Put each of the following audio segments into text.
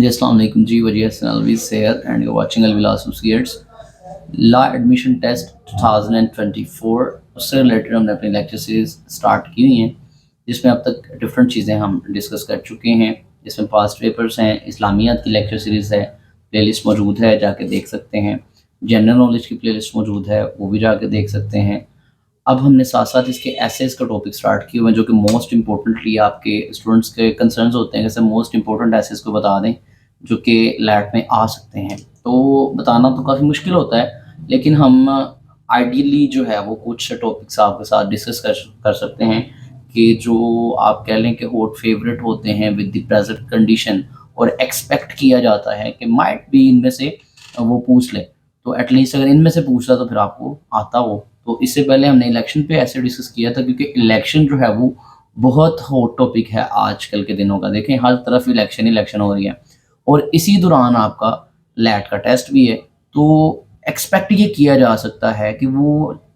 जी अस्सलाम वालेकुम जी, Waji Hassan Alvi here and you're watching Alvila Associates law admission test 2024 उससे रिलेटेड हमने अपनी लेक्चर सीरीज स्टार्ट की हुई हैं, जिसमें अब तक डिफरेंट चीज़ें हम डिस्कस कर चुके हैं। जिसमें पास्ट पेपर्स हैं, इस्लामियात की लेक्चर सीरीज़ है, प्लेलिस्ट मौजूद है, जाके देख सकते हैं। जनरल नॉलेज की प्लेलिस्ट मौजूद है, वो भी जाके देख सकते हैं। अब हमने साथ साथ इसके एसेस का टॉपिक स्टार्ट किए हुए हैं, जो कि मोस्ट इम्पोर्टेंटली आपके स्टूडेंट्स के कंसर्न्स होते हैं कि सर मोस्ट इम्पोर्टेंट एसेस को बता दें जो कि लैट में आ सकते हैं। तो बताना तो काफ़ी मुश्किल होता है, लेकिन हम आइडियली जो है वो कुछ टॉपिक्स आपके साथ डिस्कस कर सकते हैं कि जो आप कह लें कि हॉट फेवरेट होते हैं विद द प्रेजेंट कंडीशन, और एक्सपेक्ट किया जाता है कि माइट भी इनमें से वो पूछ ले। तो एटलीस्ट अगर इनमें से पूछता तो फिर आपको आता हो। तो इससे पहले हमने इलेक्शन पे ऐसे डिस्कस किया था, क्योंकि इलेक्शन जो है वो बहुत हॉट टॉपिक है आजकल के दिनों का। देखें हर तरफ इलेक्शन हो रही है, और इसी दौरान आपका लैट का टेस्ट भी है। तो एक्सपेक्ट ये किया जा सकता है कि वो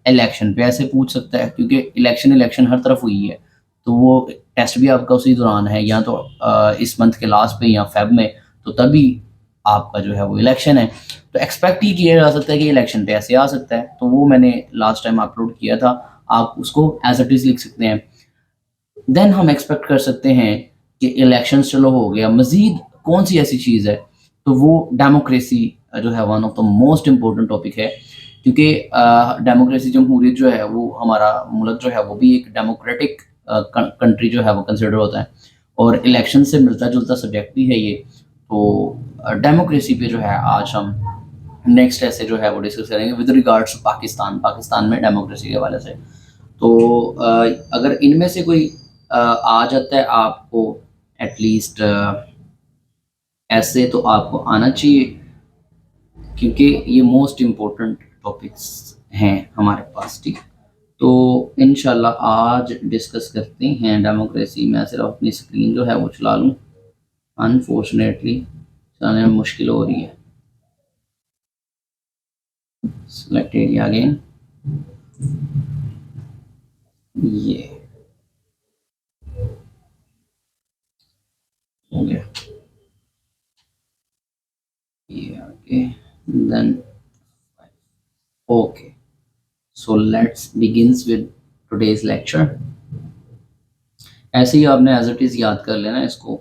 इलेक्शन पे ऐसे पूछ सकता है, क्योंकि इलेक्शन हर तरफ हुई है। तो वो टेस्ट भी आपका उसी दौरान है, या तो इस मंथ के लास्ट पे या फेब में, तो तभी आपका जो है वो इलेक्शन है। तो एक्सपेक्ट ही किया जा सकता है कि इलेक्शन पे ऐसे आ सकता है। तो वो मैंने लास्ट टाइम अपलोड किया था, आप उसको एज इट इज़ लिख सकते हैं। देन हम एक्सपेक्ट कर सकते हैं कि इलेक्शन चलो हो गया, मज़ीद कौन सी ऐसी चीज़ है, तो वो डेमोक्रेसी जो है one of the most important topic है। क्योंकि डेमोक्रेसी जमहूरियत जो है वो हमारा मुल्क जो है वो भी एक डेमोक्रेटिक कंट्री जो है वो कंसिडर होता है, और इलेक्शन से मिलता जुलता सब्जेक्ट भी है ये। तो डेमोक्रेसी पे जो है आज हम नेक्स्ट ऐसे जो है वो डिस्कस करेंगे विद रिगार्ड्स टू पाकिस्तान में डेमोक्रेसी के हवाले से। तो अगर इनमें से कोई आ जाता है आपको एटलीस्ट ऐसे, तो आपको आना चाहिए, क्योंकि ये मोस्ट इम्पोर्टेंट टॉपिक्स हैं हमारे पास। ठीक, तो इंशाल्लाह आज डिस्कस करते हैं डेमोक्रेसी। मैं सिर्फ अपनी स्क्रीन जो है वो चला लूँ, अनफॉर्चुनेटली चलाने में मुश्किल हो रही है। सेलेक्ट एरिया अगेन, ये हो गया, ये आगे, then okay. So let's begins with today's lecture. ऐसे ही आपने एज इट इज़ याद कर लेना इसको,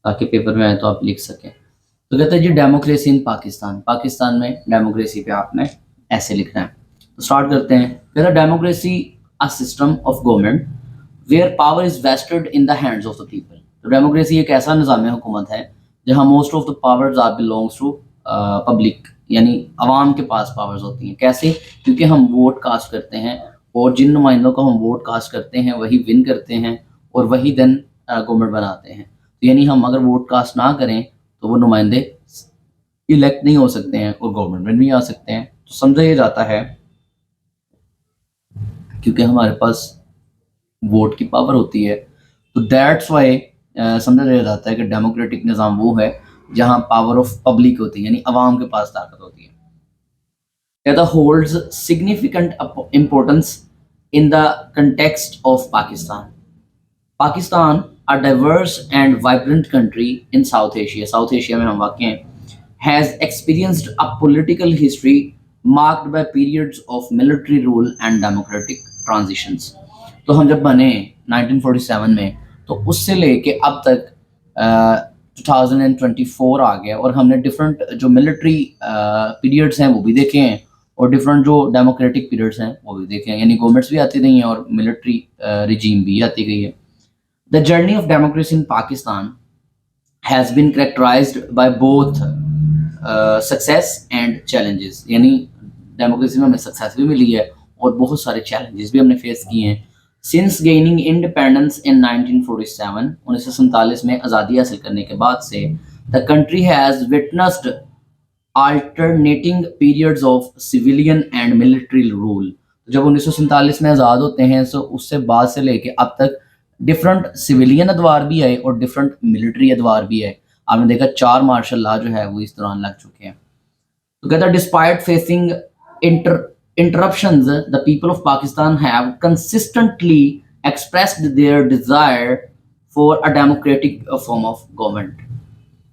ताकि पेपर में आए तो आप लिख सकें। तो कहते हैं जी डेमोक्रेसी इन पाकिस्तान में डेमोक्रेसी पे आपने ऐसे लिखना है। तो स्टार्ट करते हैं। कहता है democracy a system of government where power is vested in the hands of the people. तो डेमोक्रेसी एक ऐसा निज़ाम हुकूमत है जहाँ most of the powers are belongs to public, यानी अवाम के पास पावर्स होती हैं। कैसे? क्योंकि हम वोट कास्ट करते हैं, और जिन नुमाइंदों को हम वोट कास्ट करते हैं वही विन करते हैं, और वही देन गवर्नमेंट बनाते हैं। तो यानी हम अगर वोट कास्ट ना करें तो वो नुमाइंदे इलेक्ट नहीं हो सकते हैं और गवर्नमेंट में नहीं आ सकते हैं। तो समझा ये जाता है क्योंकि हमारे पास वोट की पावर होती है, तो दैट्स वाई समझा जाता है कि डेमोक्रेटिक निज़ाम वो है जहां पावर ऑफ पब्लिक होती है, यानी अवाम के पास ताकत होती है। कहता holds significant importance in the context of Pakistan a diverse and vibrant country in South Asia, south Asia में हम वाक़ हैं, has experienced a political history marked by periods of military rule and democratic transitions। तो हम जब बने 1947 में, तो उससे लेके अब तक 2024 आ गया, और हमने डिफरेंट जो मिलिट्री पीरियड्स हैं वो भी देखे हैं, और डिफरेंट जो डेमोक्रेटिक पीरियड्स हैं वो भी देखे हैं, यानी गवर्नमेंट्स भी आती रही हैं और मिलिट्री रिजीम भी आती गई है। The journey of democracy in Pakistan has been characterized by both success and challenges, यानी डेमोक्रेसी में हमें सक्सेस भी मिली है और बहुत सारे चैलेंजेस भी हमने फेस किए हैं। Since gaining independence in 1947, 1947 में आज़ादी हासिल करने के बाद से, the country has witnessed alternating periods of civilian and military rule। जब 1947 में आज़ाद होते हैं तो उससे बाद से लेके अब तक डिफरेंट सिविलियन अदवार भी है और डिफरेंट मिलिट्री अदवार भी है। आपने देखा 4 मार्शल लॉ जो है वो इस दौरान लग चुके हैं। तो कहता है despite facing interruptions, the people of Pakistan have consistently expressed their desire for a democratic form of government।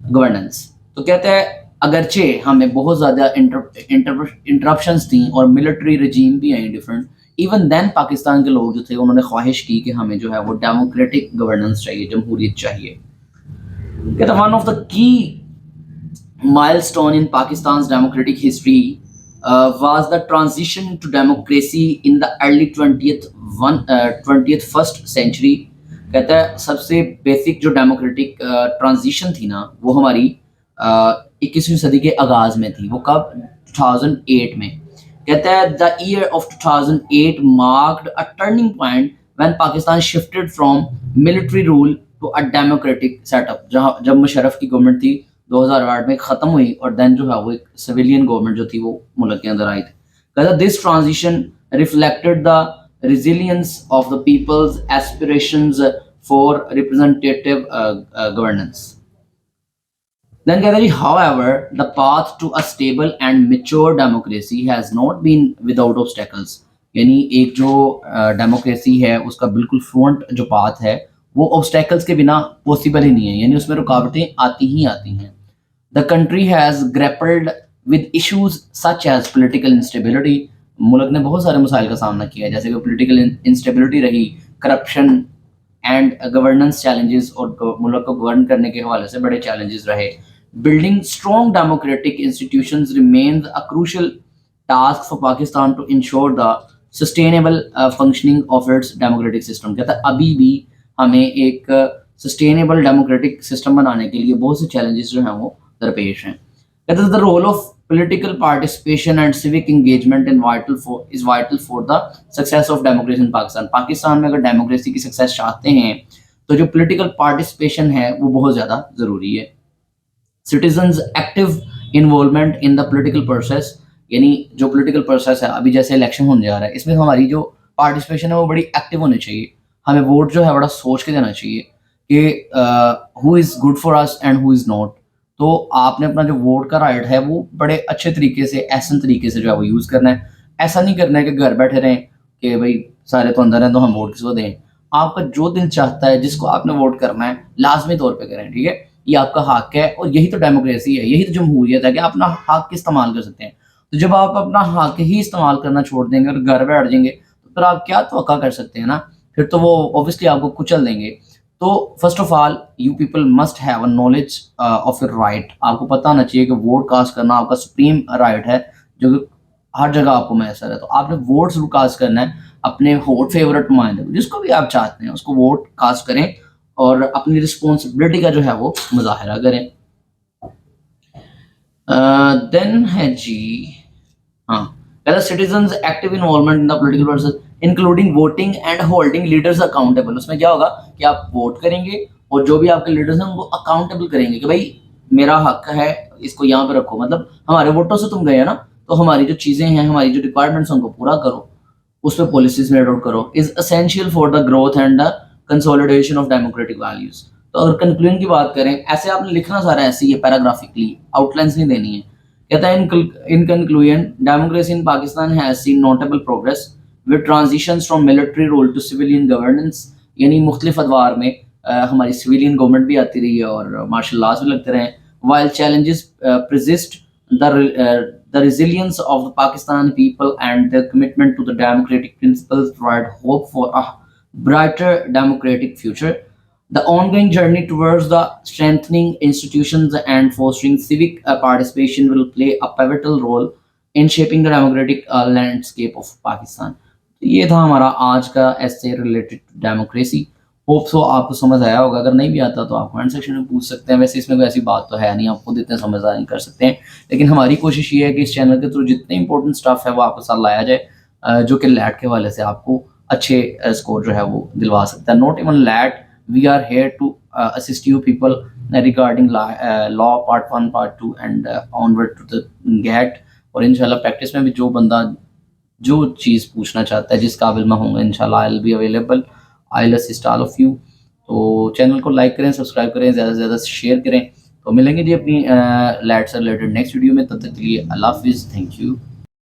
Governance. तो कहते हैं अगरचे हमें बहुत ज़्यादा इंटरप्शंस थी और मिलिट्री रजीम भी आई डिफरेंट, इवन देन पाकिस्तान के लोग जो थे उन्होंने ख्वाहिश की कि हमें जो है वो डेमोक्रेटिक गवर्नेंस चाहिए, जमहूरियत चाहिए। कहते one of the key milestone in Pakistan's democratic history was the transition to democracy in the early 20th first century। कहता है सबसे बेसिक जो डेमोक्रेटिक ट्रांजिशन थी ना वो हमारी 21वीं सदी के आगाज में थी। वो कब? 2008 में। कहता है the year of 2008 marked a turning point when Pakistan shifted from military rule to a democratic setup. जहाँ जब मुशर्रफ की गवर्नमेंट थी 2008 में ख़त्म हुई और देन जो है वो एक सिविलियन गवर्नमेंट जो थी वो मुल्क के अंदर आई थी। कहता this transition reflected the resilience of the people's aspirations for representative governance। Then कहता है जी however the path to a stable and mature democracy has not been without obstacles। यानी एक जो डेमोक्रेसी है उसका बिल्कुल फ्रंट जो पाथ है वो ऑब्स्टेकल्स के बिना पॉसिबल ही नहीं है, यानी उसमें रुकावटें आती ही आती हैं। The country has grappled with issues such as political instability। मुल्क ने बहुत सारे मसाइल का सामना किया है, जैसे कि पोलिटिकल इंस्टेबिलिटी रही, करप्शन एंड गवर्नेंस चैलेंजेस, और मुल्क को गवर्न करने के हवाले से बड़े चैलेंजेस रहे। Building strong democratic institutions remains a crucial task for Pakistan to ensure the sustainable functioning of its democratic system. कहता है अभी भी हमें एक सस्टेनेबल डेमोक्रेटिक सिस्टम बनाने के लिए बहुत से चैलेंजेस जो हैं वो दरपेश हैं। कहते हैं the role of political participation and civic engagement is vital for the success of democracy in Pakistan। Pakistan में अगर डेमोक्रेसी की सक्सेस चाहते हैं तो जो पॉलिटिकल पार्टिसिपेशन है वो बहुत ज़्यादा ज़रूरी है। Citizens active involvement in the political process, यानी जो पॉलिटिकल प्रोसेस है अभी जैसे इलेक्शन होने जा रहा है इसमें हमारी जो पार्टिसिपेशन है वो बड़ी एक्टिव होनी चाहिए। हमें वोट जो है बड़ा सोच के देना चाहिए कि who is good for us and who is not. तो आपने अपना जो वोट का राइट है वो बड़े अच्छे तरीके से, एहसन तरीके से जो है वो यूज़ करना है। ऐसा नहीं करना है कि घर बैठे रहें कि भाई सारे तो अंदर हैं तो हम वोट किसको दें। आपका जो दिल चाहता है जिसको आपने वोट करना है लाजमी तौर पे करें, ठीक है। ये आपका हक है और यही तो डेमोक्रेसी है, यही तो जमहूरियत है कि आप अपना हक इस्तेमाल कर सकते हैं। तो जब आप अपना हक ही इस्तेमाल करना छोड़ देंगे और घर बैठ जाएंगे तो फिर आप क्या तवक्का कर सकते हैं ना, फिर तो वो ऑब्वियसली आपको कुचल देंगे। तो first of all you people must have a knowledge of your right. आपको पता होना चाहिए कि वोट कास्ट करना आपका सुप्रीम राइट है जो कि हर जगह आपको मैसर है। तो आपने वोट जरूर कास्ट करना है, अपने वोट फेवरेट नुमाइंदे जिसको भी आप चाहते हैं उसको वोट कास्ट करें और अपनी रिस्पॉन्सिबिलिटी का जो है वो मुजाहरा करें। देन है जी हाँ, citizens active involvement in the political process including voting and holding leaders accountable. उसमें क्या होगा कि आप वोट करेंगे और जो भी आपके लीडर्स हैं उनको अकाउंटेबल करेंगे कि भाई मेरा हक है इसको यहाँ पे रखो, मतलब हमारे वोटों से तुम गए ना तो हमारी जो चीज़ें हैं, हमारी जो रिक्वायरमेंट्स हैं उनको पूरा करो, उस पर पॉलिसीज मेड आउट करो। Is essential for the growth and the consolidation of democratic values. तो अगर कंक्लूजन की बात करें, ऐसे आपने लिखना सारा ऐसे ही है, पैराग्राफिकली, आउटलाइंस नहीं देनी है। कहता है in conclusion democracy in Pakistan has seen notable progress with transitions from military rule to civilian governance. यानी मुख्तलिफ अदवार में हमारी सिविलियन गवर्नमेंट भी आती रही है और मार्शल लॉज भी लगते रहे। While challenges persist the resilience of the Pakistani people and their commitment to the democratic principles provide hope for a brighter democratic future। The ongoing journey towards the strengthening institutions and fostering civic participation will play a pivotal role in shaping the democratic landscape of Pakistan। तो ये था हमारा आज का ऐसे related to democracy. Hope so आपको समझ आया होगा, अगर नहीं भी आता तो आप कमेंट सेक्शन में पूछ सकते हैं। वैसे इसमें कोई ऐसी बात तो है नहीं, आप खुद इतने समझदार नहीं कर सकते हैं, लेकिन हमारी कोशिश ये है कि इस चैनल के थ्रू जितने इंपॉर्टेंट स्टफ है वो आपके साथ लाया जाए जो कि लैट के हवाले से आपको अच्छे स्कोर जो है वो दिलवा सकता है। Not even late, we are here to assist you people regarding law part 1 part 2 and onward to the GAT. और इंशाल्लाह प्रैक्टिस में भी जो बंदा जो चीज़ पूछना चाहता है जिस काबिल मैं हूँ इंशाल्लाह I will be available, I will assist all of you. तो चैनल को लाइक करें, सब्सक्राइब करें, ज़्यादा से ज़्यादा शेयर करें। तो मिलेंगे जी अपनी लैट से रिलेटेड नेक्स्ट वीडियो में, तब तक के लिए अल्लाह हाफिज़, थैंक यू।